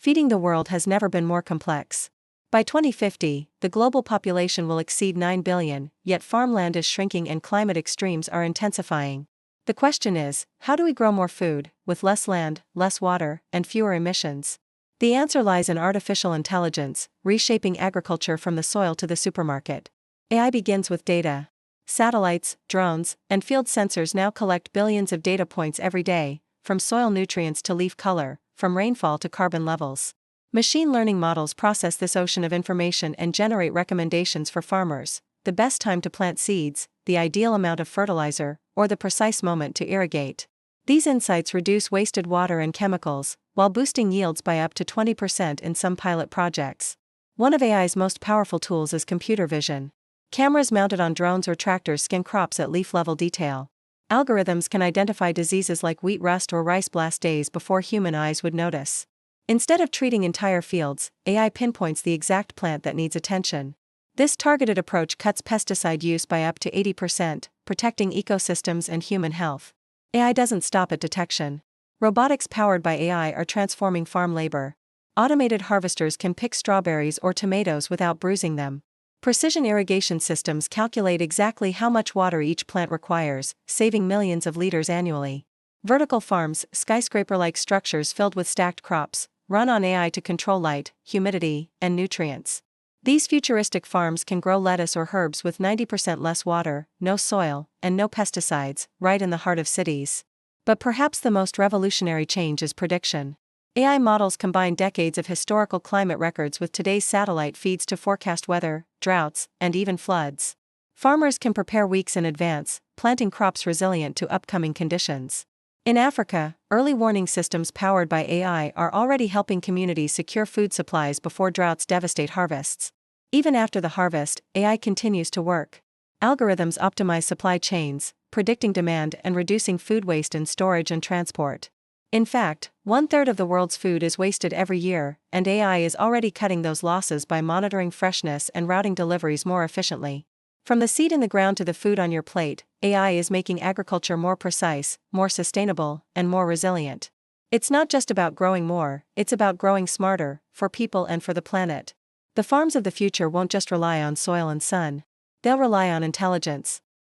feeding the world has never been more complex. By 2050, the global population will exceed 9 billion, yet farmland is shrinking and climate extremes are intensifying. The question is, how do we grow more food, with less land, less water, and fewer emissions? The answer lies in artificial intelligence, reshaping agriculture from the soil to the supermarket. AI begins with data. Satellites, drones, and field sensors now collect billions of data points every day, from soil nutrients to leaf color, from rainfall to carbon levels. Machine learning models process this ocean of information and generate recommendations for farmers: the best time to plant seeds, the ideal amount of fertilizer, or the precise moment to irrigate. These insights reduce wasted water and chemicals, while boosting yields by up to 20% in some pilot projects. One of AI's most powerful tools is computer vision. Cameras mounted on drones or tractors scan crops at leaf-level detail. Algorithms can identify diseases like wheat rust or rice blast days before human eyes would notice. Instead of treating entire fields, AI pinpoints the exact plant that needs attention. This targeted approach cuts pesticide use by up to 80%, protecting ecosystems and human health. AI doesn't stop at detection. Robotics powered by AI are transforming farm labor. Automated harvesters can pick strawberries or tomatoes without bruising them. Precision irrigation systems calculate exactly how much water each plant requires, saving millions of liters annually. Vertical farms, skyscraper-like structures filled with stacked crops, run on AI to control light, humidity, and nutrients. These futuristic farms can grow lettuce or herbs with 90% less water, no soil, and no pesticides, right in the heart of cities. But perhaps the most revolutionary change is prediction. AI models combine decades of historical climate records with today's satellite feeds to forecast weather, droughts, and even floods. Farmers can prepare weeks in advance, planting crops resilient to upcoming conditions. In Africa, early warning systems powered by AI are already helping communities secure food supplies before droughts devastate harvests. Even after the harvest, AI continues to work. Algorithms optimize supply chains, predicting demand and reducing food waste in storage and transport. In fact, 1/3 of the world's food is wasted every year, and AI is already cutting those losses by monitoring freshness and routing deliveries more efficiently. From the seed in the ground to the food on your plate, AI is making agriculture more precise, more sustainable, and more resilient. It's not just about growing more, it's about growing smarter, for people and for the planet. The farms of the future won't just rely on soil and sun. They'll rely on intelligence.